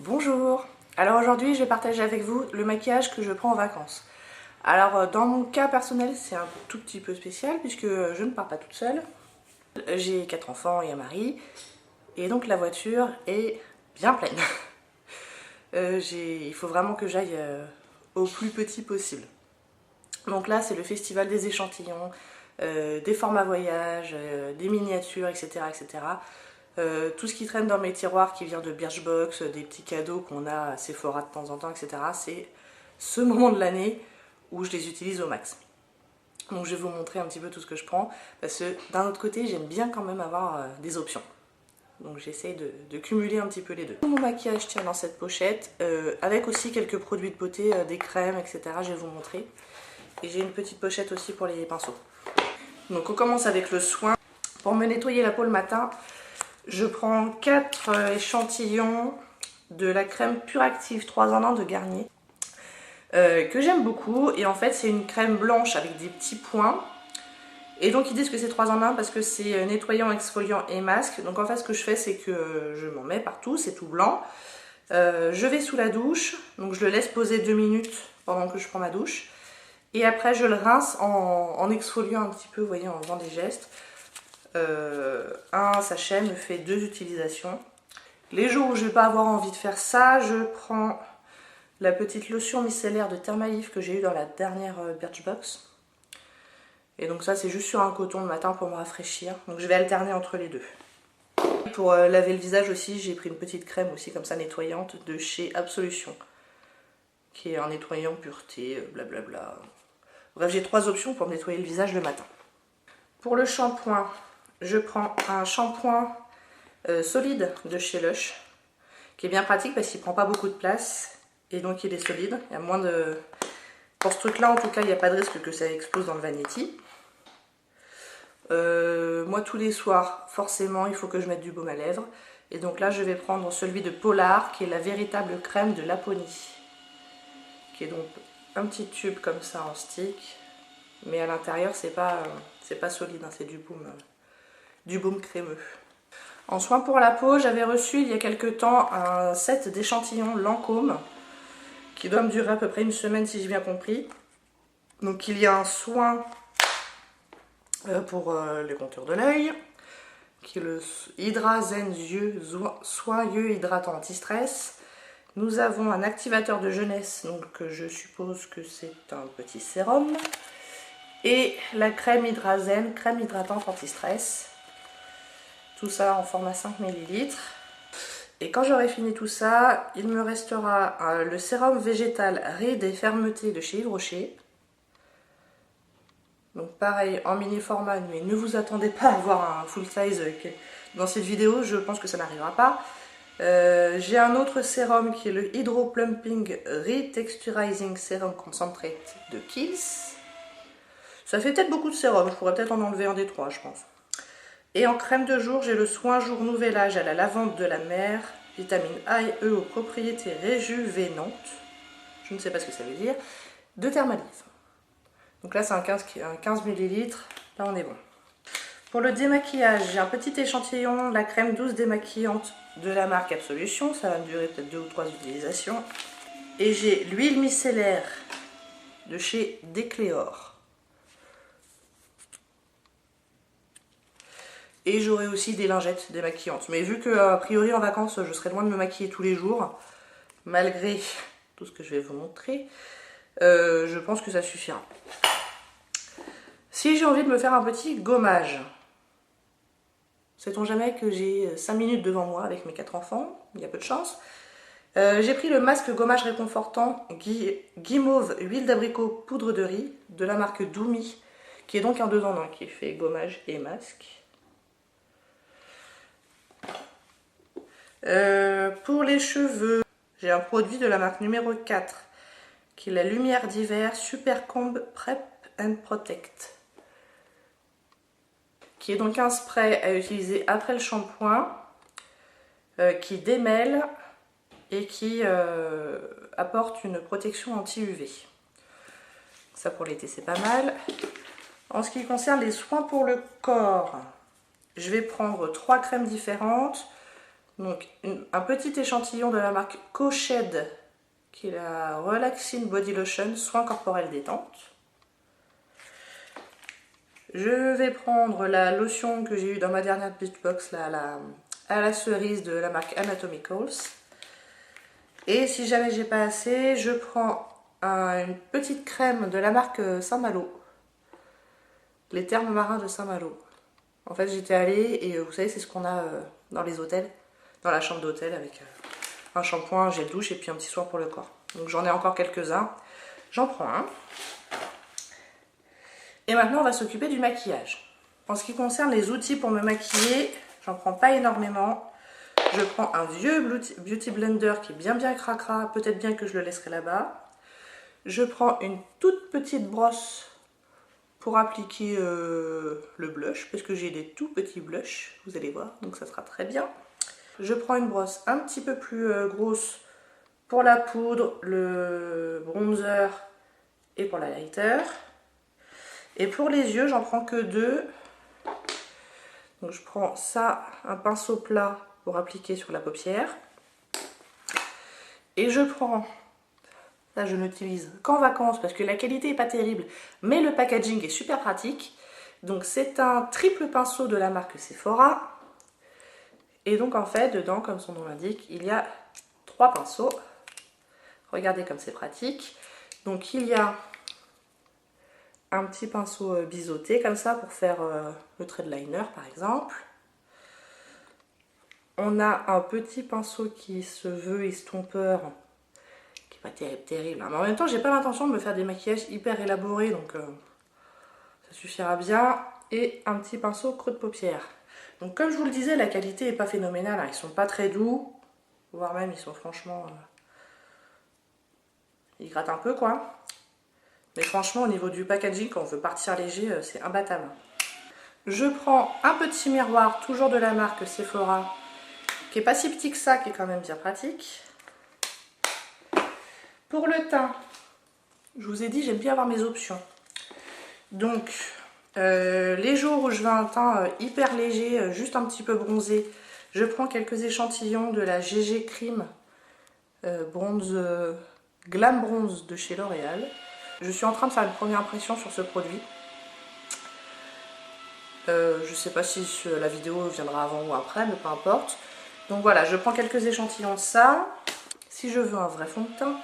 Bonjour. Alors aujourd'hui je vais partager avec vous le maquillage que je prends en vacances. Alors dans mon cas personnel c'est un tout petit peu spécial puisque je ne pars pas toute seule. J'ai 4 enfants et un mari et donc la voiture est bien pleine. Il faut vraiment que j'aille au plus petit possible. Donc là c'est le festival des échantillons, des formats voyage, des miniatures, etc. etc. Tout ce qui traîne dans mes tiroirs qui vient de Birchbox, des petits cadeaux qu'on a à Sephora de temps en temps, etc. C'est ce moment de l'année où je les utilise au max. Donc je vais vous montrer un petit peu tout ce que je prends, parce que d'un autre côté j'aime bien quand même avoir des options. Donc j'essaye de cumuler un petit peu les deux. Mon maquillage tient dans cette pochette, avec aussi quelques produits de beauté, des crèmes, etc. Je vais vous montrer. Et j'ai une petite pochette aussi pour les pinceaux. Donc on commence avec le soin. Pour me nettoyer la peau le matin, je prends 4 échantillons de la crème Pure Active 3 en 1 de Garnier, que j'aime beaucoup. Et en fait c'est une crème blanche avec des petits points. Et donc ils disent que c'est 3 en 1 parce que c'est nettoyant, exfoliant et masque. Donc en fait ce que je fais c'est que je m'en mets partout, c'est tout blanc. Je vais sous la douche, donc je le laisse poser 2 minutes pendant que je prends ma douche. Et après je le rince en exfoliant un petit peu, vous voyez, en faisant des gestes. Un sachet me fait 2 utilisations. Les jours où je ne vais pas avoir envie de faire ça, je prends la petite lotion micellaire de Thermalif que j'ai eue dans la dernière Birchbox. Et donc ça c'est juste sur un coton le matin pour me rafraîchir. Donc je vais alterner entre les deux. Pour laver le visage aussi, j'ai pris une petite crème aussi comme ça nettoyante de chez Absolution, qui est un nettoyant pureté, blablabla. Bref, j'ai 3 options pour nettoyer le visage le matin. Pour le shampoing, je prends un shampoing solide de chez Lush, qui est bien pratique parce qu'il prend pas beaucoup de place et donc il est solide. Il y a moins de... Pour ce truc là en tout cas il n'y a pas de risque que ça explose dans le vanity. Moi tous les soirs forcément il faut que je mette du baume à lèvres, et donc là je vais prendre celui de Polar qui est la véritable crème de Laponie, qui est donc un petit tube comme ça en stick, mais à l'intérieur c'est pas solide, hein, c'est du baume crémeux. En soin pour la peau, j'avais reçu il y a quelques temps un set d'échantillons Lancôme qui doit me durer à peu près une semaine si j'ai bien compris. Donc il y a un soin pour les contours de l'œil, qui est le Hydra Zen Yeux Soyeux Hydratant Anti-Stress. Nous avons un activateur de jeunesse, donc je suppose que c'est un petit sérum. Et la crème Hydra Zen, crème hydratante anti-stress. Tout ça en format 5 ml. Et quand j'aurai fini tout ça, il me restera le sérum végétal Ride et Fermeté de chez Yves Rocher. Donc pareil, en mini format, mais ne vous attendez pas à avoir un full size dans cette vidéo, je pense que ça n'arrivera pas. J'ai un autre sérum qui est le Hydro Plumping Retexturizing Serum Concentrate de Kiehl's. Ça fait peut-être beaucoup de sérum, je pourrais peut-être en enlever un des 3, je pense. Et en crème de jour, j'ai le Soin Jour Nouvel Âge à la lavande de la mer, vitamine A et E aux propriétés réjuvénantes, je ne sais pas ce que ça veut dire, de Thermalif. Donc là c'est un 15 ml, là on est bon. Pour le démaquillage, j'ai un petit échantillon, la crème douce démaquillante de la marque Absolution, ça va me durer peut-être 2 ou 3 utilisations. Et j'ai l'huile micellaire de chez Décléor. Et j'aurai aussi des lingettes démaquillantes. Mais vu que a priori en vacances je serai loin de me maquiller tous les jours, malgré tout ce que je vais vous montrer, je pense que ça suffira. Si j'ai envie de me faire un petit gommage, sait-on jamais que j'ai 5 minutes devant moi avec mes 4 enfants, il y a peu de chance. J'ai pris le masque gommage réconfortant Guimauve huile d'abricot poudre de riz de la marque Doumi, qui est donc un 2 en 1 qui fait gommage et masque. Pour les cheveux, j'ai un produit de la marque numéro 4 qui est la lumière d'hiver Super Comb Prep and Protect, qui est donc un spray à utiliser après le shampoing, qui démêle et qui apporte une protection anti-UV. Ça pour l'été c'est pas mal. En ce qui concerne les soins pour le corps, je vais prendre 3 crèmes différentes. Donc un petit échantillon de la marque Coshed, qui est la Relaxing Body Lotion, soin corporel détente. Je vais prendre la lotion que j'ai eue dans ma dernière Beachbox, là, à la cerise de la marque Anatomicals. Et si jamais j'ai pas assez, je prends une petite crème de la marque Saint-Malo. Les thermes marins de Saint-Malo. En fait, j'étais allée et vous savez, c'est ce qu'on a dans les hôtels, dans la chambre d'hôtel, avec un shampoing, un gel douche et puis un petit soin pour le corps. Donc j'en ai encore quelques-uns. J'en prends un. Et maintenant, on va s'occuper du maquillage. En ce qui concerne les outils pour me maquiller, j'en prends pas énormément. Je prends un vieux Beauty Blender qui est bien cracra, peut-être bien que je le laisserai là-bas. Je prends une toute petite brosse pour appliquer le blush, parce que j'ai des tout petits blushs, vous allez voir, donc ça sera très bien. Je prends une brosse un petit peu plus grosse pour la poudre, le bronzer et pour la lighter. Et pour les yeux, j'en prends que deux. Donc je prends ça, un pinceau plat pour appliquer sur la paupière. Et je prends, là je n'utilise qu'en vacances parce que la qualité n'est pas terrible, mais le packaging est super pratique. Donc c'est un triple pinceau de la marque Sephora. Et donc en fait, dedans, comme son nom l'indique, il y a 3 pinceaux. Regardez comme c'est pratique. Donc il y a un petit pinceau biseauté comme ça pour faire le trait de liner par exemple. On a un petit pinceau qui se veut estompeur, qui n'est pas terrible, hein. Mais en même temps j'ai pas l'intention de me faire des maquillages hyper élaborés, donc ça suffira bien. Et un petit pinceau creux de paupière. Donc comme je vous le disais, la qualité n'est pas phénoménale, hein. Ils sont pas très doux, voire même ils sont franchement... ils grattent un peu quoi. Mais franchement, au niveau du packaging, quand on veut partir léger, c'est imbattable. Je prends un petit miroir, toujours de la marque Sephora, qui est pas si petit que ça, qui est quand même bien pratique. Pour le teint, je vous ai dit, j'aime bien avoir mes options. Donc, les jours où je veux un teint hyper léger, juste un petit peu bronzé, je prends quelques échantillons de la GG Cream bronze, Glam Bronze de chez L'Oréal. Je suis en train de faire une première impression sur ce produit. Je sais pas si la vidéo viendra avant ou après, mais peu importe. Donc voilà, je prends quelques échantillons de ça. Si je veux un vrai fond de teint,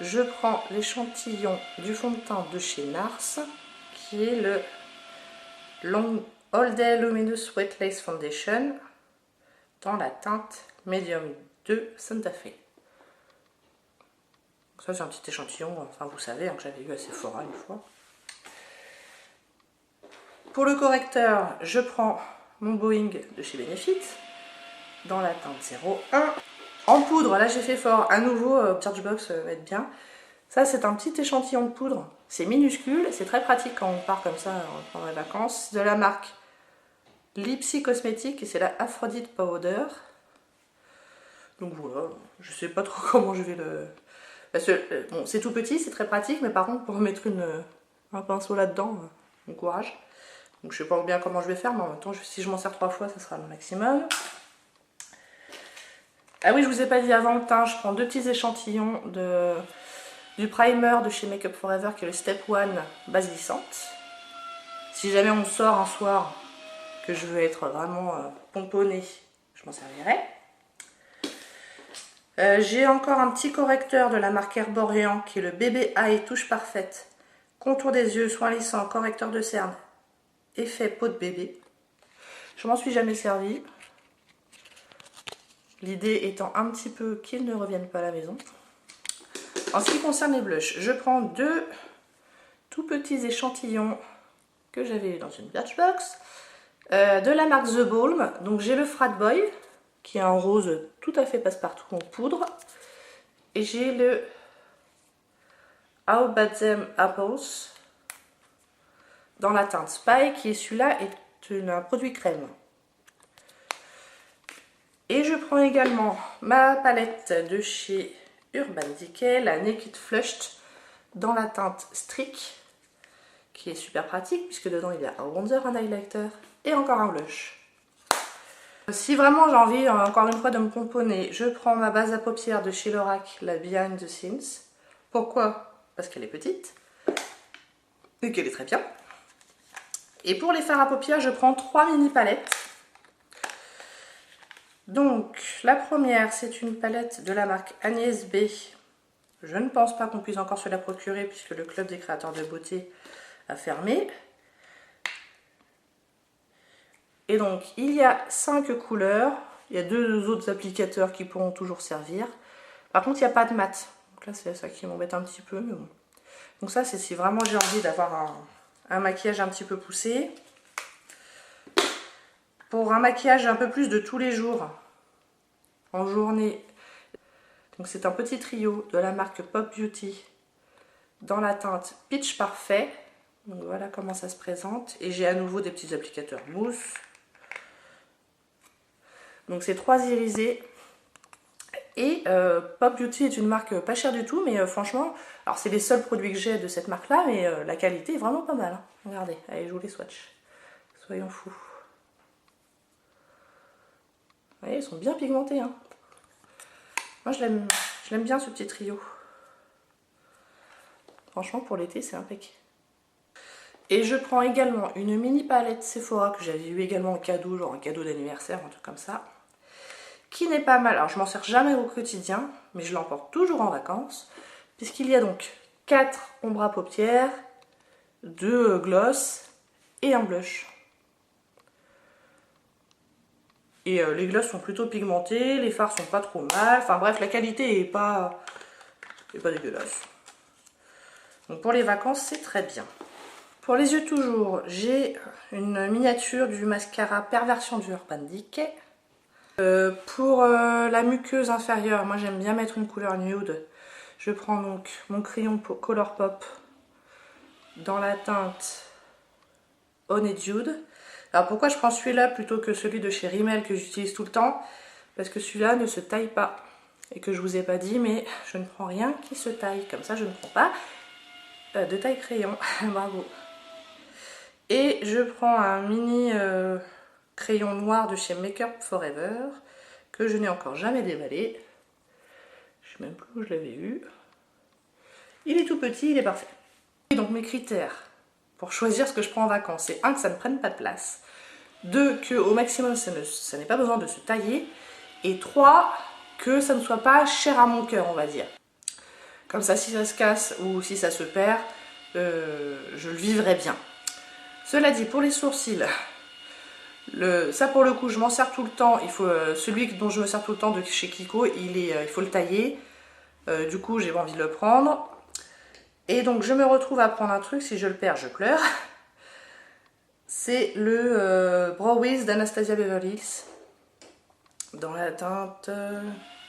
je prends l'échantillon du fond de teint de chez NARS, qui est le Long All Day Luminous Wet Lace Foundation, dans la teinte Medium 2 Santa Fe. Ça c'est un petit échantillon, enfin vous savez, hein, que j'avais eu à Sephora une fois. Pour le correcteur, je prends mon Boeing de chez Benefit, dans la teinte 01. En poudre, là j'ai fait fort, à nouveau, Birchbox va être bien. Ça c'est un petit échantillon de poudre, c'est minuscule, c'est très pratique quand on part comme ça pendant les vacances. De la marque Lipsy Cosmetics et c'est la Aphrodite Powder. Donc voilà, je sais pas trop comment je vais le... Parce que bon, c'est tout petit, c'est très pratique, mais par contre pour mettre un pinceau là-dedans, bon courage. Donc je sais pas bien comment je vais faire, mais en même temps, si je m'en sers 3 fois, ça sera le maximum. Ah oui, je vous ai pas dit avant le teint, je prends 2 petits échantillons du primer de chez Make Up For Ever, qui est le Step 1 base glissante. Si jamais on sort un soir que je veux être vraiment pomponnée, je m'en servirai. J'ai encore un petit correcteur de la marque Herborian qui est le Bébé Eye Touche Parfaite. Contour des yeux, soin lissant, correcteur de cerne, effet peau de bébé. Je m'en suis jamais servi. L'idée étant un petit peu qu'ils ne reviennent pas à la maison. En ce qui concerne les blushs, je prends 2 tout petits échantillons que j'avais dans une Birchbox de la marque The Balm. Donc j'ai le Frat Boy qui est un rose tout à fait passe-partout en poudre. Et j'ai le How Bad Them Apples dans la teinte Spy, qui est celui-là est un produit crème. Et je prends également ma palette de chez Urban Decay, la Naked Flushed dans la teinte Streak, qui est super pratique puisque dedans il y a un bronzer, un highlighter et encore un blush. Si vraiment j'ai envie, encore une fois, de me pomponner, je prends ma base à paupières de chez Lorac, la Behind the Scenes. Pourquoi? Parce qu'elle est petite et qu'elle est très bien. Et pour les fards à paupières, je prends 3 mini palettes. Donc, la première, c'est une palette de la marque Agnès B. Je ne pense pas qu'on puisse encore se la procurer puisque le club des créateurs de beauté a fermé. Et donc, il y a 5 couleurs. Il y a 2 autres applicateurs qui pourront toujours servir. Par contre, il n'y a pas de mat. Donc là, c'est ça qui m'embête un petit peu. Mais bon. Donc ça, c'est si vraiment j'ai envie d'avoir un maquillage un petit peu poussé. Pour un maquillage un peu plus de tous les jours, en journée. Donc c'est un petit trio de la marque Pop Beauty dans la teinte Peach Parfait. Donc voilà comment ça se présente. Et j'ai à nouveau des petits applicateurs mousse. Donc c'est 3 irisés. Et Pop Beauty est une marque pas chère du tout, mais franchement, alors c'est les seuls produits que j'ai de cette marque-là, mais la qualité est vraiment pas mal. Hein. Regardez, allez, je vous les swatch. Soyons fous. Vous voyez, ils sont bien pigmentés. Hein. Moi, je l'aime bien ce petit trio. Franchement, pour l'été, c'est impeccable. Et je prends également une mini palette Sephora que j'avais eu également en cadeau, genre un cadeau d'anniversaire, un truc comme ça. Qui n'est pas mal. Alors, je m'en sers jamais au quotidien, mais je l'emporte toujours en vacances. Puisqu'il y a donc 4 ombres à paupières, 2 gloss et un blush. Et les glosses sont plutôt pigmentés, les fards sont pas trop mal. Enfin bref, la qualité est pas dégueulasse. Donc pour les vacances, c'est très bien. Pour les yeux toujours, j'ai une miniature du mascara Perversion du Urban Decay. Pour la muqueuse inférieure, moi j'aime bien mettre une couleur nude. Je prends donc mon crayon Colourpop dans la teinte Honey Nude. Alors pourquoi je prends celui-là plutôt que celui de chez Rimmel que j'utilise tout le temps? Parce que celui-là ne se taille pas. Et que je vous ai pas dit, mais je ne prends rien qui se taille. Comme ça, je ne prends pas de taille crayon. Bravo. Et je prends un mini crayon noir de chez Make Up Forever que je n'ai encore jamais déballé. Je ne sais même plus où je l'avais eu. Il est tout petit, il est parfait. Et donc mes critères pour choisir ce que je prends en vacances, c'est 1, que ça ne prenne pas de place, 2, qu'au maximum ça n'ait pas besoin de se tailler, et 3, que ça ne soit pas cher à mon cœur, on va dire. Comme ça, si ça se casse ou si ça se perd, je le vivrai bien. Cela dit, pour les sourcils, ça pour le coup, je m'en sers tout le temps. Il faut, celui dont je me sers tout le temps de chez Kiko, il faut le tailler. Du coup, j'ai envie de le prendre. Et donc, je me retrouve à prendre un truc, si je le perds, je pleure. C'est le Brow Wiz d'Anastasia Beverly Hills. Dans la teinte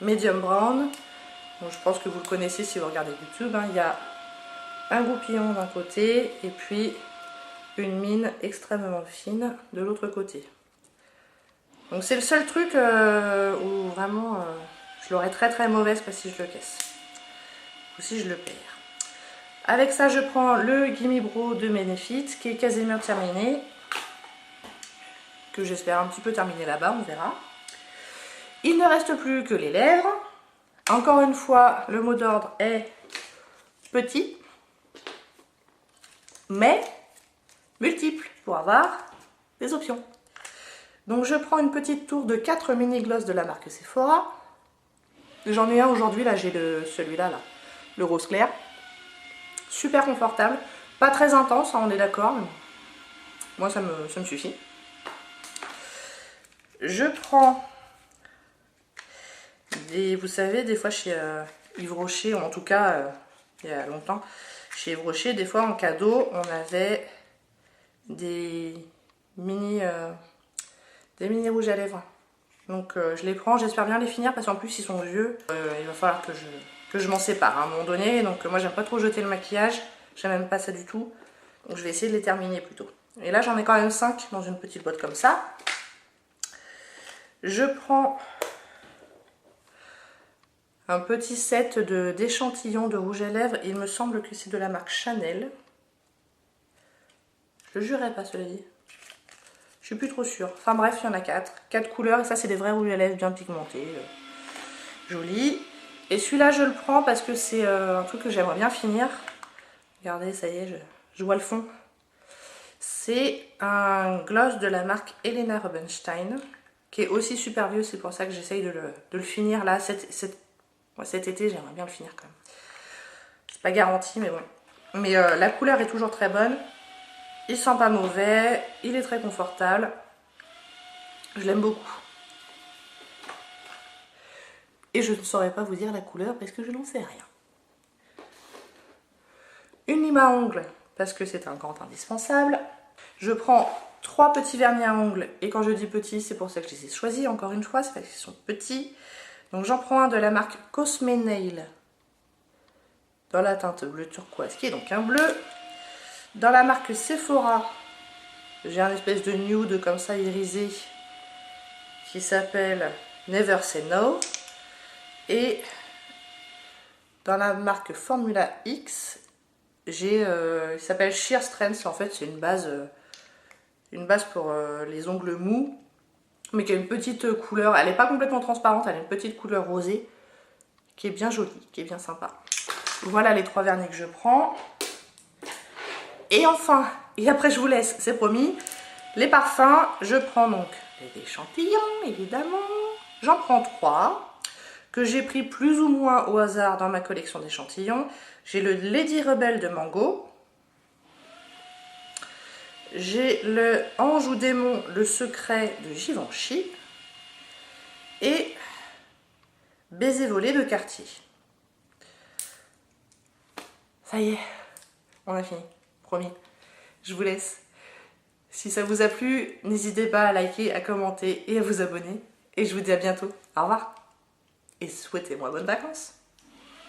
Medium Brown. Donc, je pense que vous le connaissez si vous regardez YouTube. Hein. Il y a un goupillon d'un côté et puis une mine extrêmement fine de l'autre côté. Donc c'est le seul truc où vraiment je l'aurais très mauvaise parce que si je le casse ou si je le perds. Avec ça, je prends le Gimme Brow de Benefit qui est quasiment terminé, que j'espère un petit peu terminer là-bas, on verra. Il ne reste plus que les lèvres. Encore une fois, le mot d'ordre est petit, mais multiple pour avoir des options. Donc je prends une petite tour de 4 mini gloss de la marque Sephora. J'en ai un aujourd'hui, là j'ai celui-là, le rose clair. Super confortable, pas très intense, hein, on est d'accord, mais moi ça me suffit. Je prends vous savez, des fois chez Yves Rocher, ou en tout cas il y a longtemps, chez Yves Rocher, des fois en cadeau, on avait des mini rouges à lèvres. Donc je les prends, j'espère bien les finir parce qu'en plus ils sont vieux. Il va falloir que je m'en sépare à un moment donné. Donc moi j'aime pas trop jeter le maquillage, j'aime même pas ça du tout. Donc je vais essayer de les terminer plutôt. Et là j'en ai quand même 5 dans une petite boîte comme ça. Je prends un petit set d'échantillons de rouge à lèvres. Il me semble que c'est de la marque Chanel. Je le jurerais pas, cela dit. Je suis plus trop sûre. Enfin bref, il y en a 4. 4 couleurs et ça c'est des vrais rouges à lèvres bien pigmentés. Jolis. Et celui-là je le prends parce que c'est un truc que j'aimerais bien finir. Regardez, ça y est, je vois le fond. C'est un gloss de la marque Helena Rubinstein, qui est aussi super vieux, c'est pour ça que j'essaye de le finir là. Cet été, j'aimerais bien le finir quand même. C'est pas garanti, mais bon. Mais la couleur est toujours très bonne. Il sent pas mauvais, il est très confortable. Je l'aime beaucoup. Et je ne saurais pas vous dire la couleur parce que je n'en sais rien. Une lime à ongles, parce que c'est un grand indispensable. Je prends 3 petits vernis à ongles, et quand je dis petits, c'est pour ça que je les ai choisis, encore une fois, c'est parce qu'ils sont petits. Donc j'en prends un de la marque Cosme Nail, dans la teinte bleu turquoise, qui est donc un bleu. Dans la marque Sephora, j'ai un espèce de nude comme ça irisé, qui s'appelle Never Say No. Et dans la marque Formula X, il s'appelle Sheer Strength. En fait, c'est une base pour les ongles mous, mais qui a une petite couleur. Elle n'est pas complètement transparente, elle a une petite couleur rosée qui est bien jolie, qui est bien sympa. Voilà les 3 vernis que je prends. Et enfin, et après je vous laisse, c'est promis, les parfums. Je prends donc les échantillons, évidemment. J'en prends 3 que j'ai pris plus ou moins au hasard dans ma collection d'échantillons. J'ai le Lady Rebel de Mango. J'ai le Ange ou Démon, le secret de Givenchy. Et Baiser volé de Cartier. Ça y est, on a fini, promis. Je vous laisse. Si ça vous a plu, n'hésitez pas à liker, à commenter et à vous abonner. Et je vous dis à bientôt. Au revoir. Et souhaitez-moi bonnes vacances.